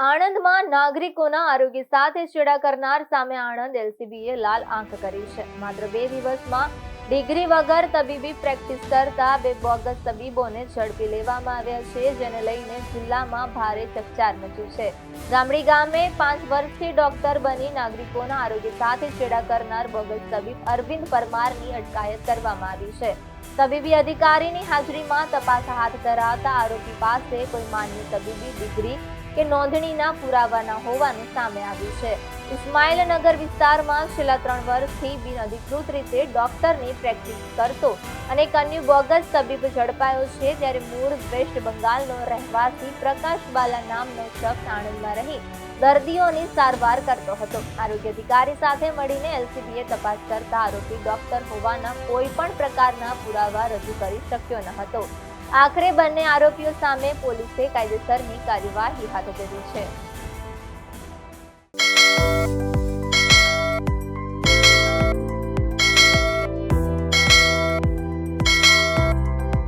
આણંદમાં નાગરિકોના આરોગ્ય સાથે ચેડા કરનાર સામે આણંદ એલસીબીએ લાલ આંખ કરી છે. માત્ર 2 દિવસમાં ડિગ્રી વગર તબીબી પ્રેક્ટિસ કરતા 2 બોગસ તબીબોને ઝડપી લેવામાં આવ્યા છે, જેને લઈને જિલ્લામાં ભારે ચકચાર મચી છે. ગામડી ગામે 5 વર્ષથી ડોક્ટર બની નાગરિકોના આરોગ્ય સાથે ચેડા કરનાર બોગસ તબીબ અરવિંદ પરમારની અટકાયત કરવામાં આવી છે. તબીબી અધિકારીની હાજરીમાં તપાસ હાથ ધરાતા આરોપી પાસે કોઈ માન્ય તબીબી ડિગ્રી કે નોંધણીના પુરાવા ન હોવાનું સામે આવ્યું છે. ઇસ્માઇલનગર વિસ્તારમાં છેલ્લા 3 વર્ષથી બિનઅધિકૃત રીતે ડોક્ટરની પ્રેક્ટિસ કરતો અને એક અન્ય બોગસ તબીબ ઝડપાયો છે. ત્યારે મૂળ વેસ્ટ બંગાળનો રહેવાસી પ્રકાશ બાલા નામનો શખ્સ આણંદમાં રહી દર્દીઓની સારવાર કરતો હતો. આરોગ્ય અધિકારી સાથે મળીને એલસીબીએ તપાસ કરતા આરોપી ડોક્ટર હોવાના કોઈ પણ પ્રકારના પુરાવા રજૂ કરી શક્યો ન હતો. આખરે બંને આરોપીઓ સામે પોલીસે કાયદેસરની કાર્યવાહી હાથ ધરી છે.